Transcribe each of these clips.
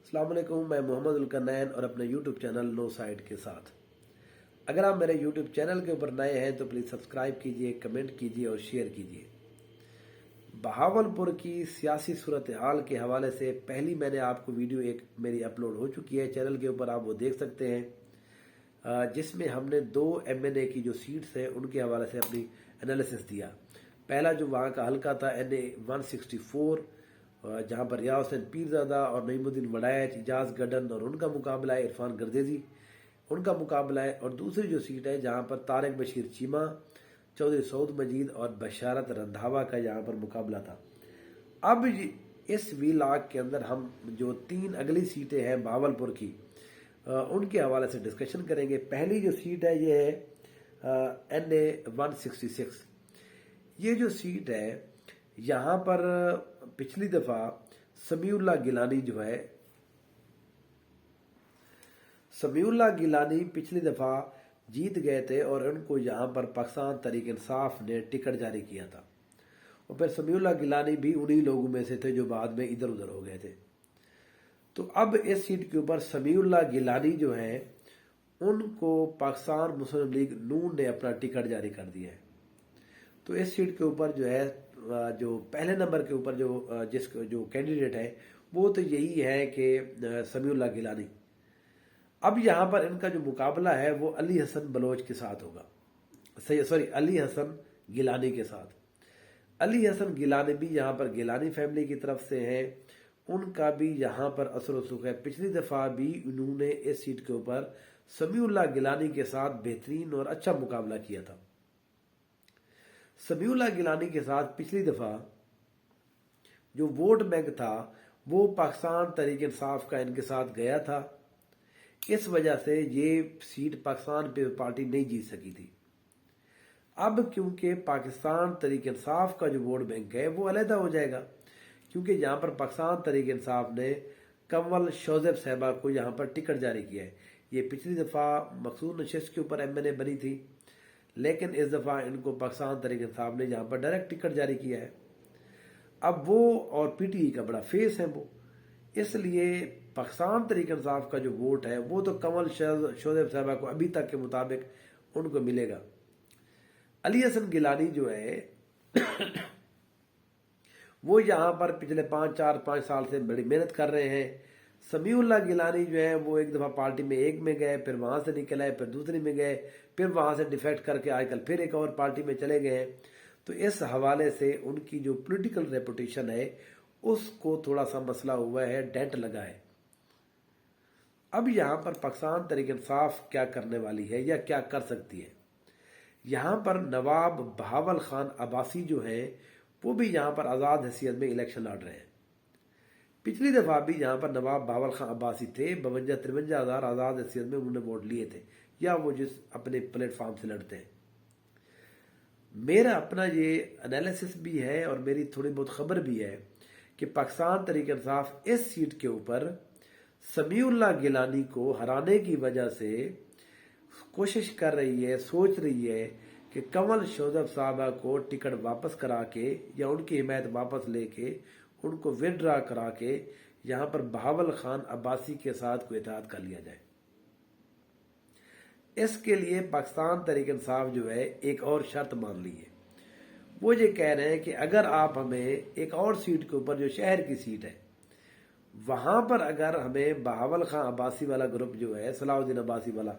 السلام علیکم، میں محمد القنین اور اپنے یوٹیوب چینل نو سائڈ کے ساتھ۔ اگر آپ میرے یوٹیوب چینل کے اوپر نئے ہیں تو پلیز سبسکرائب کیجئے، کمنٹ کیجئے اور شیئر کیجئے۔ بہاولپور کی سیاسی صورتحال کے حوالے سے پہلی میں نے آپ کو ویڈیو ایک میری اپلوڈ ہو چکی ہے چینل کے اوپر، آپ وہ دیکھ سکتے ہیں، جس میں ہم نے 2 MNA کی جو سیٹس ہیں ان کے حوالے سے اپنی انالیسس دیا۔ پہلا جو وہاں کا حلقہ تھا NA 164، جہاں پر ریاض حسین پیرزادہ اور نعیم الدین وڑائچ، اجاز گڈن اور ان کا مقابلہ ہے، عرفان گردیزی ان کا مقابلہ ہے، اور دوسری جو سیٹ ہے جہاں پر طارق بشیر چیمہ، چودھری سعود مجید اور بشارت رندھاوا کا یہاں پر مقابلہ تھا۔ اب اس ویلاگ کے اندر ہم جو 3 اگلی سیٹیں ہیں بہاولپور کی ان کے حوالے سے ڈسکشن کریں گے۔ پہلی جو سیٹ ہے یہ ہے NA 166۔ یہ جو سیٹ ہے یہاں پر پچھلی دفعہ سمیع اللہ گیلانی جو ہے، سمیع اللہ گیلانی پچھلی دفعہ جیت گئے تھے اور ان کو یہاں پر پاکستان تحریک انصاف نے ٹکٹ جاری کیا تھا، اور پھر سمیع اللہ گیلانی بھی انہی لوگوں میں سے تھے جو بعد میں ادھر ادھر ہو گئے تھے۔ تو اب اس سیٹ کے اوپر سمیع اللہ گیلانی جو ہیں ان کو پاکستان مسلم لیگ نون نے اپنا ٹکٹ جاری کر دیا ہے۔ تو اس سیٹ کے اوپر جو ہے جو پہلے نمبر کے اوپر جو کینڈیڈیٹ ہے وہ تو یہی ہے کہ سمیع اللہ گیلانی۔ اب یہاں پر ان کا جو مقابلہ ہے وہ علی حسن بلوچ کے ساتھ ہوگا، علی حسن گیلانی کے ساتھ۔ علی حسن گیلانی بھی یہاں پر گیلانی فیملی کی طرف سے ہیں، ان کا بھی یہاں پر اثر و رسوخ ہے۔ پچھلی دفعہ بھی انہوں نے اس سیٹ کے اوپر سمیع اللہ گیلانی کے ساتھ بہترین اور اچھا مقابلہ کیا تھا۔ سمیع اللہ گیلانی کے ساتھ پچھلی دفعہ جو ووٹ بینک تھا وہ پاکستان تحریک انصاف کا ان کے ساتھ گیا تھا، اس وجہ سے یہ سیٹ پاکستان پیپلز پارٹی نہیں جیت سکی تھی۔ اب کیونکہ پاکستان تحریک انصاف کا جو ووٹ بینک ہے وہ علیحدہ ہو جائے گا، کیونکہ یہاں پر پاکستان تحریک انصاف نے کنول شوزیب صاحبہ کو یہاں پر ٹکٹ جاری کیا ہے۔ یہ پچھلی دفعہ مقصود نشست کے اوپر MNA بنی تھی، لیکن اس دفعہ ان کو پاکستان تحریک انصاف نے یہاں پر ڈائریکٹ ٹکٹ جاری کیا ہے۔ اب وہ اور PTI کا بڑا فیس ہے وہ، اس لیے پاکستان تحریک انصاف کا جو ووٹ ہے وہ تو کنول شوزیب صاحبہ کو ابھی تک کے مطابق ان کو ملے گا۔ علی حسن گیلانی جو ہے وہ یہاں پر پچھلے 5 سال سے بڑی محنت کر رہے ہیں۔ سمیع اللہ گیلانی جو ہے وہ ایک دفعہ پارٹی میں ایک میں گئے، پھر وہاں سے نکل آئے، پھر دوسری میں گئے، پھر وہاں سے ڈیفیکٹ کر کے آج کل پھر ایک اور پارٹی میں چلے گئے ہیں۔ تو اس حوالے سے ان کی جو پولیٹیکل ریپوٹیشن ہے اس کو تھوڑا سا مسئلہ ہوا ہے، ڈینٹ لگا ہے۔ اب یہاں پر پاکستان تحریک انصاف کیا کرنے والی ہے یا کیا کر سکتی ہے؟ یہاں پر نواب بہاول خان عباسی جو ہیں وہ بھی یہاں پر آزاد حیثیت میں الیکشن لڑ رہے ہیں۔ پچھلی دفعہ بھی یہاں پر نواب بہاول خان عباسی تھے، 52-53 ہزار آزاد حیثیت میں انہوں نے ووٹ لیے تھے، یا وہ جس اپنے پلیٹ فارم سے لڑتے ہیں۔ میرا اپنا یہ انالیسس بھی ہے اور میری تھوڑی بہت خبر بھی ہے کہ پاکستان تحریک انصاف اس سیٹ کے اوپر سمیع اللہ گیلانی کو ہرانے کی وجہ سے کوشش کر رہی ہے، سوچ رہی ہے کہ کنول شوزیب صاحبہ کو ٹکٹ واپس کرا کے یا ان کی حمایت واپس لے کے ان کو وڈرا کرا کے یہاں پر بہاول خان عباسی کے ساتھ کوئی اتحاد کر لیا جائے۔ اس کے لیے پاکستان تحریک انصاف جو ہے ایک اور شرط مان لی ہے، وہ یہ کہہ رہے ہیں کہ اگر آپ ہمیں ایک اور سیٹ کے اوپر جو شہر کی سیٹ ہے وہاں پر اگر ہمیں بہاول خان عباسی والا گروپ جو ہے، صلاح الدین عباسی والا،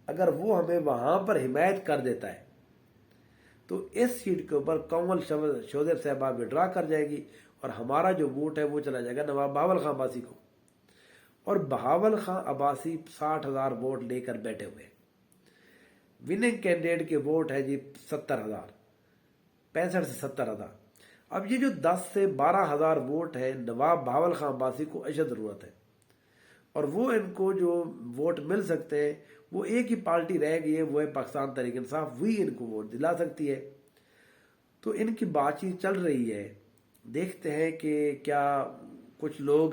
اگر وہ ہمیں وہاں پر حمایت کر دیتا ہے تو اس سیٹ کے اوپر کنول شوزیب صاحبہ وڈرا کر جائے گی اور ہمارا جو ووٹ ہے وہ چلا جائے گا نواب بہاول خان عباسی کو، اور بہاول خان عباسی 60,000 ووٹ لے کر بیٹھے ہوئے۔ وننگ کینڈیڈیٹ کے ووٹ ہے جی 70,000، 65 سے 70,000۔ اب یہ جو 10 سے 12,000 ووٹ ہے نواب بہاول خان عباسی کو اشد ضرورت ہے، اور وہ ان کو جو ووٹ مل سکتے ہیں وہ ایک ہی پارٹی رہ گئی ہے، وہ ہے پاکستان تحریک انصاف، وہی ان کو ووٹ دلا سکتی ہے۔ تو ان کی بات چیت چل رہی ہے، دیکھتے ہیں کہ کیا کچھ لوگ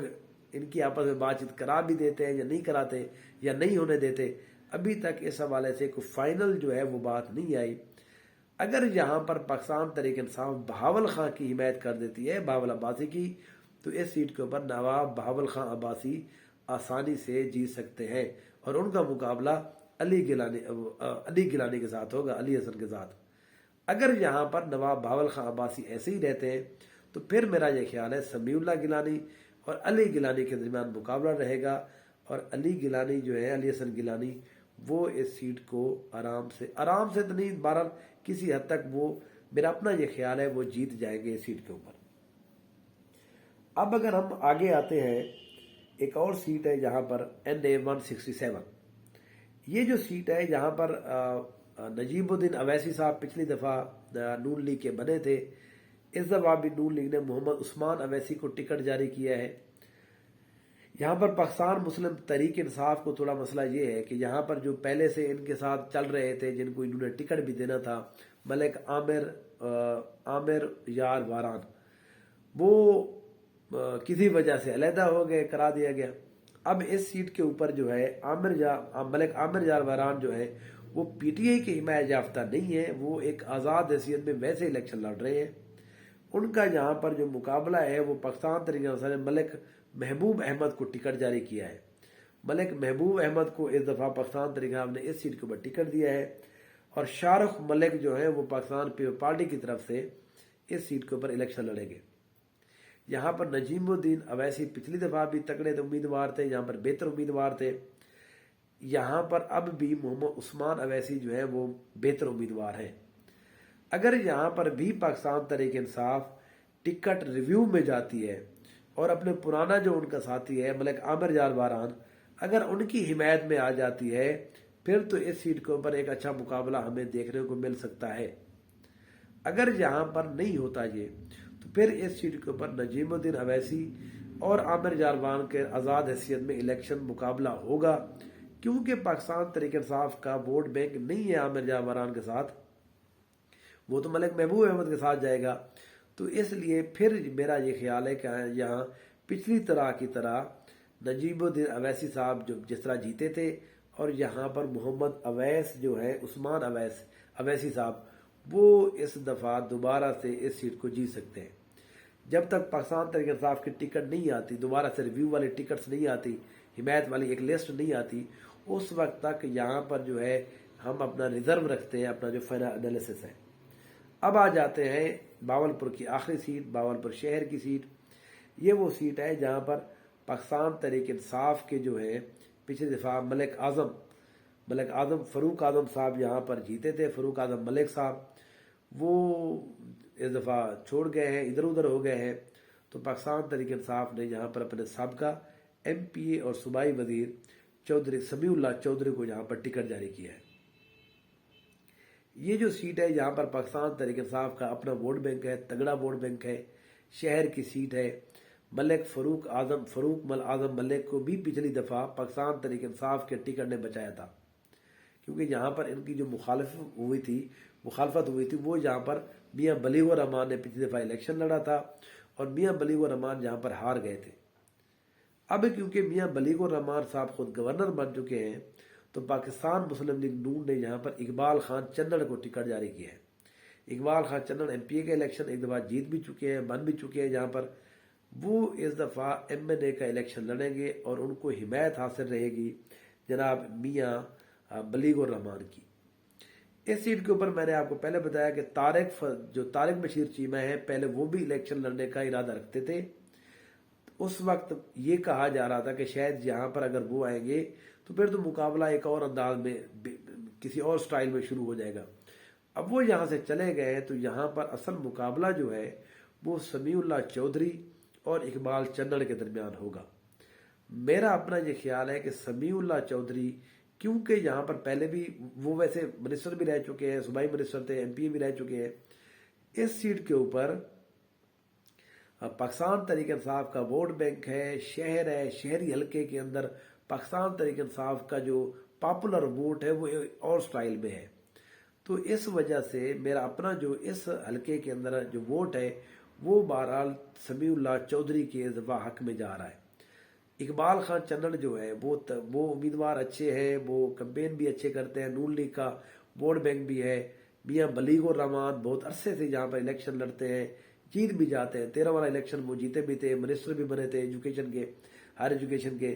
ان کی آپس میں بات چیت کرا بھی دیتے ہیں یا نہیں کراتے یا نہیں ہونے دیتے۔ ابھی تک اس حوالے سے کوئی فائنل جو ہے وہ بات نہیں آئی۔ اگر یہاں پر پاکستان تحریک انصاف بہاول خان کی حمایت کر دیتی ہے، بہاول عباسی کی، تو اس سیٹ کے اوپر نواب بہاول خان عباسی آسانی سے جیت سکتے ہیں اور ان کا مقابلہ علی گیلانی کے ساتھ ہوگا، علی حسن کے ساتھ۔ اگر یہاں پر نواب بہاول خان عباسی ایسے ہی رہتے ہیں تو پھر میرا یہ خیال ہے سمیع اللہ گیلانی اور علی گیلانی کے درمیان مقابلہ رہے گا، اور علی گیلانی جو ہے، علی حسن گیلانی، وہ اس سیٹ کو آرام سے تو نہیں، بہرحال کسی حد تک وہ، میرا اپنا یہ خیال ہے، وہ جیت جائیں گے اس سیٹ کے اوپر۔ اب اگر ہم آگے آتے ہیں، ایک اور سیٹ ہے یہاں پر NA 167۔ یہ جو سیٹ ہے یہاں پر نجیب الدین اویسی صاحب پچھلی دفعہ نون لیگ کے بنے تھے، اس دفعہ بھی نون لیگ نے محمد عثمان اویسی کو ٹکٹ جاری کیا ہے۔ یہاں پر پاکستان مسلم تحریک انصاف کو تھوڑا مسئلہ یہ ہے کہ یہاں پر جو پہلے سے ان کے ساتھ چل رہے تھے، جن کو انہوں نے ٹکٹ بھی دینا تھا، ملک عامر یار واران، وہ کسی وجہ سے علیحدہ ہو گئے، کرا دیا گیا۔ اب اس سیٹ کے اوپر جو ہے ملک عامر یار واران جو ہے وہ PTI کی حمایت یافتہ نہیں ہے، وہ ایک آزاد حیثیت میں ویسے الیکشن لڑ رہے ہیں۔ ان کا یہاں پر جو مقابلہ ہے وہ پاکستان تحریک انصاف نے ملک محبوب احمد کو ٹکٹ جاری کیا ہے۔ ملک محبوب احمد کو اس دفعہ پاکستان تحریک انصاف نے اس سیٹ کے اوپر ٹکٹ دیا ہے، اور شاہ رخ ملک جو ہے وہ پاکستان پیپل پارٹی کی طرف سے اس سیٹ کے اوپر الیکشن لڑیں گے۔ یہاں پر نجیب الدین اویسی پچھلی دفعہ بھی تکڑے امیدوار تھے، یہاں پر بہتر امیدوار تھے، یہاں پر اب بھی محمد عثمان اویسی جو ہے وہ بہتر امیدوار ہیں۔ اگر یہاں پر بھی پاکستان تحریک انصاف ٹکٹ ریویو میں جاتی ہے اور اپنے پرانا جو ان کا ساتھی ہے ملک عامر یار واران، اگر ان کی حمایت میں آ جاتی ہے، پھر تو اس سیٹ کے اوپر ایک اچھا مقابلہ ہمیں دیکھنے کو مل سکتا ہے۔ اگر یہاں پر نہیں ہوتا یہ، تو پھر اس سیٹ کے اوپر نجیب الدین اویسی اور عامر یار واران کے آزاد حیثیت میں الیکشن مقابلہ ہوگا، کیونکہ پاکستان تحریک انصاف کا ووٹ بینک نہیں ہے عامر یار واران کے ساتھ، وہ تو ملک محبوب احمد کے ساتھ جائے گا۔ تو اس لیے پھر میرا یہ خیال ہے کہ یہاں پچھلی طرح کی طرح نجیب الدین اویسی صاحب جو جس طرح جیتے تھے، اور یہاں پر محمد اویس جو ہے، عثمان اویسی صاحب، وہ اس دفعہ دوبارہ سے اس سیٹ کو جیت سکتے ہیں۔ جب تک پاکستان تحریک انصاف کی ٹکٹ نہیں آتی، دوبارہ سے ریویو والی ٹکٹس نہیں آتی، حمایت والی ایک لسٹ نہیں آتی، اس وقت تک یہاں پر جو ہے ہم اپنا ریزرو رکھتے ہیں، اپنا جو فائنل انالیسس ہے۔ اب آ جاتے ہیں باولپور کی آخری سیٹ، باولپور شہر کی سیٹ۔ یہ وہ سیٹ ہے جہاں پر پاکستان تحریک انصاف کے جو ہے پچھلے دفعہ ملک اعظم فاروق اعظم صاحب یہاں پر جیتے تھے، فاروق اعظم ملک صاحب، وہ اس دفعہ چھوڑ گئے ہیں، ادھر ادھر ہو گئے ہیں۔ تو پاکستان تحریک انصاف نے یہاں پر اپنے سابقہ MPA اور صوبائی وزیر چودھری سمیع اللہ چودھری کو یہاں پر ٹکٹ جاری کیا ہے۔ یہ جو سیٹ ہے یہاں پر پاکستان تحریک انصاف کا اپنا ووٹ بینک ہے، تگڑا ووٹ بینک ہے، شہر کی سیٹ ہے۔ ملک فاروق اعظم ملک کو بھی پچھلی دفعہ پاکستان تحریک انصاف کے ٹکٹ نے بچایا تھا، کیونکہ یہاں پر ان کی جو مخالفت ہوئی تھی وہ یہاں پر میاں بلیغ الرحمان نے پچھلی دفعہ الیکشن لڑا تھا، اور میاں بلیغ الرحمان یہاں پر ہار گئے تھے۔ اب کیونکہ میاں بلیغ الرحمان صاحب خود گورنر بن چکے ہیں، تو پاکستان مسلم لیگ نون نے یہاں پر اقبال خان چندڑ کو ٹکٹ جاری کیا ہے۔ اقبال خان چندڑ MPA کا الیکشن ایک دفعہ جیت بھی چکے ہیں، بن بھی چکے ہیں یہاں پر، وہ اس دفعہ MNA کا الیکشن لڑیں گے، اور ان کو حمایت حاصل رہے گی جناب میاں بلیغ الرحمان کی۔ اس سیٹ کے اوپر میں نے آپ کو پہلے بتایا کہ طارق بشیر چیمہ ہیں، پہلے وہ بھی الیکشن لڑنے کا ارادہ رکھتے تھے۔ اس وقت یہ کہا جا رہا تھا کہ شاید یہاں پر اگر وہ آئیں گے تو پھر تو مقابلہ ایک اور انداز میں، کسی اور سٹائل میں شروع ہو جائے گا۔ اب وہ یہاں سے چلے گئے ہیں، تو یہاں پر اصل مقابلہ جو ہے وہ سمیع اللہ چودھری اور اقبال چندڑ کے درمیان ہوگا۔ میرا اپنا یہ خیال ہے کہ سمیع اللہ چودھری، کیونکہ یہاں پر پہلے بھی وہ ویسے منسٹر بھی رہ چکے ہیں، صوبائی منسٹر تھے، MPA بھی رہ چکے ہیں، اس سیٹ کے اوپر پاکستان تحریک انصاف کا ووٹ بینک ہے، شہر ہے، شہری حلقے کے اندر پاکستان تحریک انصاف کا جو پاپولر ووٹ ہے وہ اور سٹائل میں ہے۔ تو اس وجہ سے میرا اپنا جو اس حلقے کے اندر جو ووٹ ہے وہ بہرحال سمیع اللہ چودھری کے اس دفعہ حق میں جا رہا ہے۔ اقبال خان چندڑ جو ہے وہ امیدوار اچھے ہیں، وہ کمپین بھی اچھے کرتے ہیں، نون لیگ کا ووٹ بینک بھی ہے۔ میاں بلیغ الرحمان بہت عرصے سے یہاں پر الیکشن لڑتے ہیں، جیت بھی جاتے ہیں، 13 والا الیکشن وہ جیتے بھی تھے، منسٹر بھی بنے تھے ایجوکیشن کے، ہائر ایجوکیشن کے۔